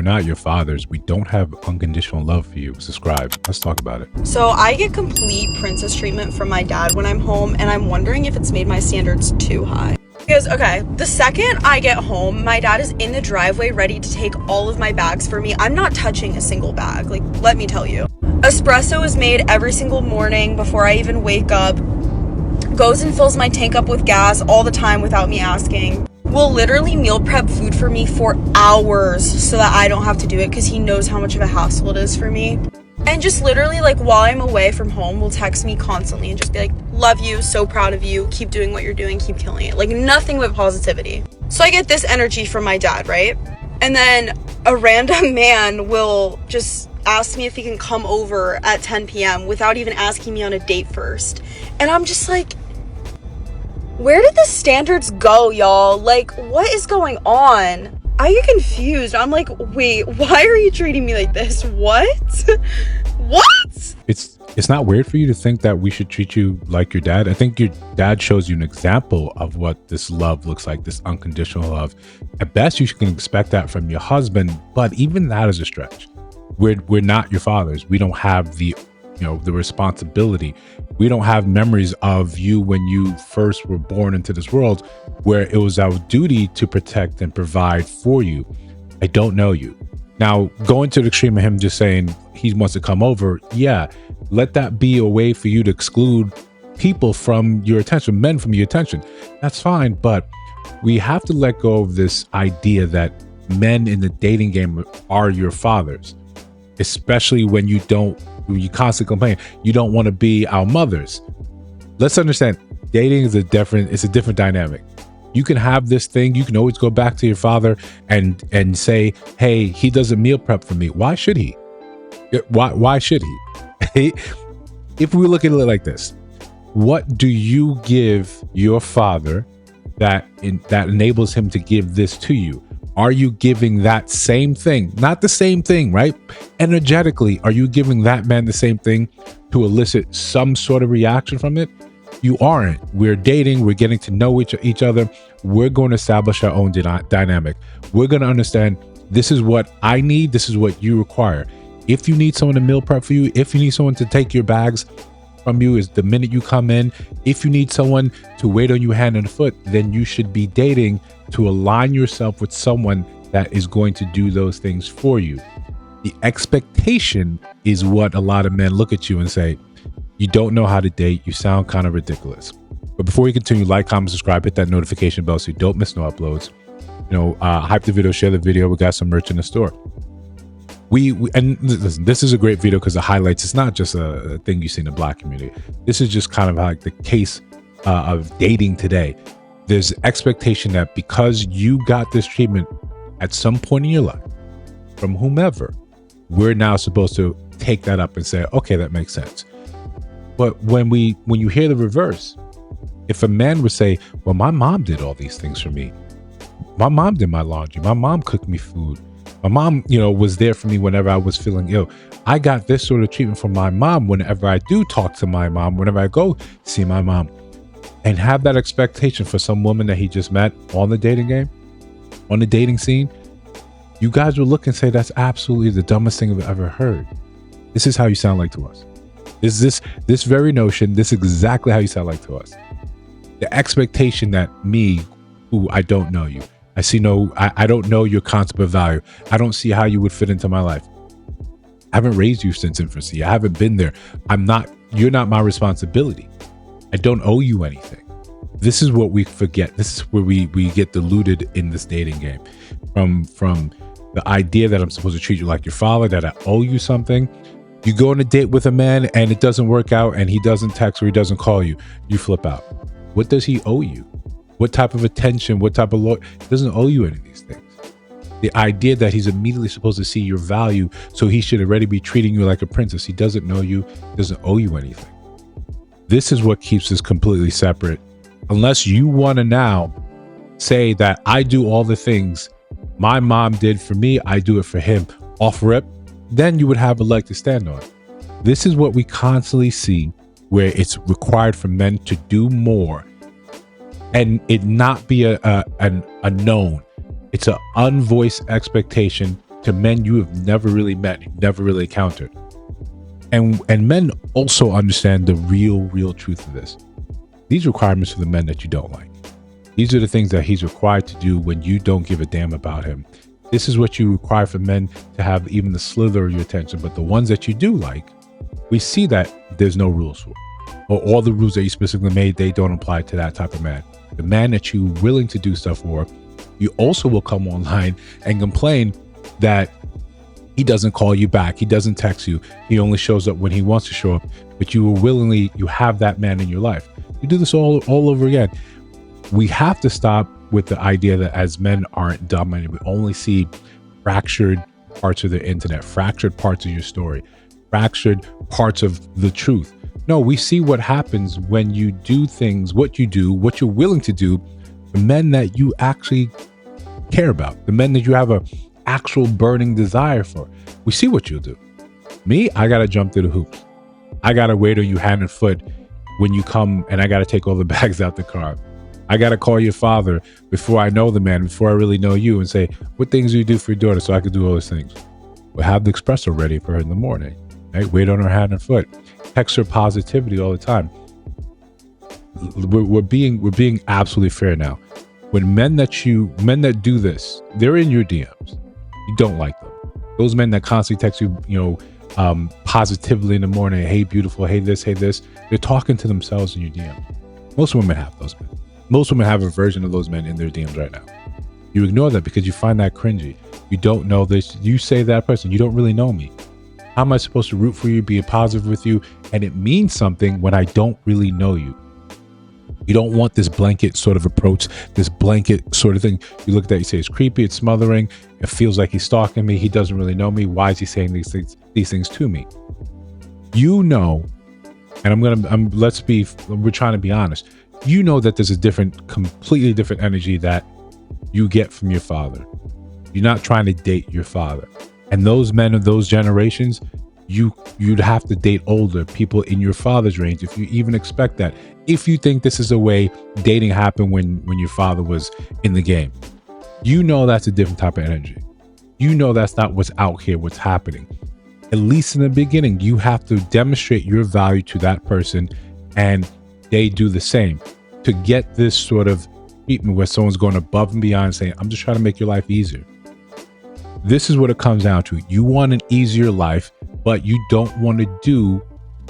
We're not your fathers. We don't have unconditional love for you. Subscribe. Let's talk about it. So I get complete princess treatment from my dad when I'm home, and I'm wondering if it's made my standards too high. Because, okay, the second I get home, my dad is in the driveway ready to take all of my bags for me. I'm not touching a single bag, like, let me tell you. Espresso is made every single morning before I even wake up. Goes and fills my tank up with gas all the time without me asking. Will literally meal prep food for me for hours so that I don't have to do it because he knows how much of a hassle it is for me. And just literally, like, while I'm away from home, will text me constantly and just be like, love you, so proud of you, keep doing what you're doing, keep killing it. Like, nothing but positivity. So I get this energy from my dad, right? And then a random man will just ask me if he can come over at 10 p.m. without even asking me on a date first. And I'm just like, where did the standards go, y'all? Like, what is going on? I get confused. I'm like, wait, why are you treating me like this? What? What? It's not weird for you to think that we should treat you like your dad. I think your dad shows you an example of what this love looks like, this unconditional love. At best, you can expect that from your husband, but even that is a stretch. We're not your fathers. We don't have the responsibility. We don't have memories of you when you first were born into this world where it was our duty to protect and provide for you. I don't know you. Now, going to the extreme of him just saying he wants to come over, yeah, let that be a way for you to exclude people from your attention, men from your attention. That's fine, but we have to let go of this idea that men in the dating game are your fathers, especially when you constantly complain, you don't want to be our mothers. Let's understand, dating is it's a different dynamic. You can have this thing, you can always go back to your father and say, hey, he doesn't meal prep for me. Why should he? Why should he? If we look at it like this, what do you give your father that enables him to give this to you? Are you giving that same thing? Not the same thing, right? Energetically, are you giving that man the same thing to elicit some sort of reaction from it? You aren't. We're dating. We're getting to know each other. We're going to establish our own dynamic. We're going to understand this is what I need. This is what you require. If you need someone to meal prep for you, if you need someone to take your bags from you is the minute you come in, if you need someone to wait on you hand and foot, then you should be dating to align yourself with someone that is going to do those things for you. The expectation is what a lot of men look at you and say, you don't know how to date. You sound kind of ridiculous. But before you continue, like, comment, subscribe, hit that notification bell so you don't miss no uploads. Hype the video, share the video. We got some merch in the store. And listen, this is a great video because it highlights, it's not just a thing you see in the Black community. This is just kind of like the case of dating today. There's expectation that because you got this treatment at some point in your life from whomever, we're now supposed to take that up and say, okay, that makes sense. But when you hear the reverse, if a man would say, well, my mom did all these things for me. My mom did my laundry. My mom cooked me food. My mom, was there for me whenever I was feeling ill. I got this sort of treatment from my mom whenever I do talk to my mom, whenever I go see my mom. And have that expectation for some woman that he just met on the dating game, on the dating scene. You guys will look and say, that's absolutely the dumbest thing I've ever heard. This is how you sound like to us. This very notion, this is exactly how you sound like to us. The expectation that me, who I don't know you, I don't know your concept of value. I don't see how you would fit into my life. I haven't raised you since infancy. I haven't been there. You're not my responsibility. I don't owe you anything. This is what we forget. This is where we get deluded in this dating game. From the idea that I'm supposed to treat you like your father, that I owe you something. You go on a date with a man and it doesn't work out and he doesn't text or he doesn't call you. You flip out. What does he owe you? What type of attention? What type of he doesn't owe you any of these things. The idea that he's immediately supposed to see your value, so he should already be treating you like a princess. He doesn't know you, doesn't owe you anything. This is what keeps us completely separate. Unless you want to now say that I do all the things my mom did for me, I do it for him, off rip, then you would have a leg to stand on. This is what we constantly see, where it's required for men to do more and it not be a known. It's an unvoiced expectation to men you have never really met, you've never really encountered. And men also understand the real truth of this. These requirements for the men that you don't like. These are the things that he's required to do when you don't give a damn about him. This is what you require for men to have even the slither of your attention. But the ones that you do like, we see that there's no rules for. Or all the rules that you specifically made, they don't apply to that type of man. The man that you're willing to do stuff for, you also will come online and complain that he doesn't call you back. He doesn't text you. He only shows up when he wants to show up. But you have that man in your life. You do this all over again. We have to stop with the idea that as men aren't dominated, we only see fractured parts of the internet, fractured parts of your story, fractured parts of the truth. No, we see what happens when you do things, what you do, what you're willing to do, the men that you actually care about, the men that you have a actual burning desire for. We see what you'll do. Me, I gotta jump through the hoops. I gotta wait on you hand and foot when you come, and I gotta take all the bags out the car. I gotta call your father before I know the man, before I really know you, and say, what things do you do for your daughter so I can do all those things? We'll have the espresso ready for her in the morning. Right? Wait on her hand and foot. Text her positivity all the time. We're being absolutely fair now. When men that do this, they're in your DMs. You don't like them. Those men that constantly text you, positively in the morning, hey beautiful, hey this, they're talking to themselves in your DM. Most women have those men. Most women have a version of those men in their DMs right now. You ignore that because you find that cringy. You don't know this. You say that person, you don't really know me. How am I supposed to root for you, be positive with you? And it means something when I don't really know you. You don't want this blanket sort of approach, this blanket sort of thing. You look at that, you say it's creepy, it's smothering. It feels like he's stalking me. He doesn't really know me. Why is he saying these things to me? You know, and we're trying to be honest. You know that there's a completely different energy that you get from your father. You're not trying to date your father. And those men of those generations, you'd have to date older people in your father's range if you even expect that. If you think this is a way dating happened when your father was in the game, you know that's a different type of energy. You know that's not what's out here, what's happening. At least in the beginning, you have to demonstrate your value to that person, and they do the same. To get this sort of treatment where someone's going above and beyond saying, I'm just trying to make your life easier. This is what it comes down to. You want an easier life, but you don't want to do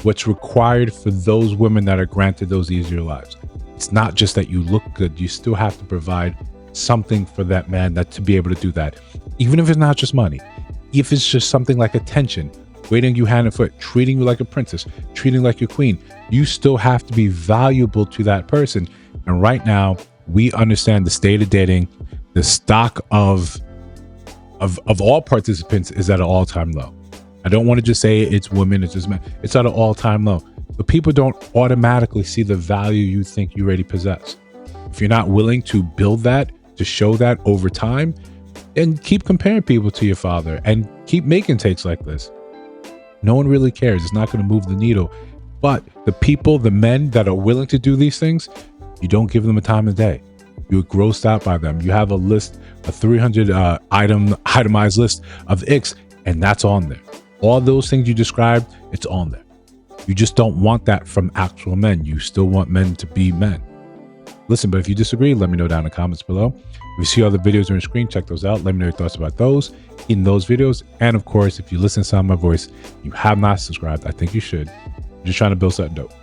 what's required for those women that are granted those easier lives. It's not just that you look good. You still have to provide something for that man to be able to do that. Even if it's not just money, if it's just something like attention, waiting you hand and foot, treating you like a princess, treating you like your queen, you still have to be valuable to that person. And right now, we understand the state of dating, the stock of all participants is at an all-time low. I don't want to just say it's women, it's just men. It's at an all-time low. But people don't automatically see the value you think you already possess. If you're not willing to build that, to show that over time, then keep comparing people to your father and keep making takes like this. No one really cares. It's not going to move the needle. But the men that are willing to do these things, you don't give them a time of day. You're grossed out by them. You have a list, a 300 itemized list of icks, and that's on there. All those things you described, it's on there. You just don't want that from actual men. You still want men to be men. Listen, but if you disagree, let me know down in the comments below. If you see other videos on your screen, check those out. Let me know your thoughts about those in those videos. And of course, if you listen to some of my voice, you have not subscribed, I think you should. I'm just trying to build something dope.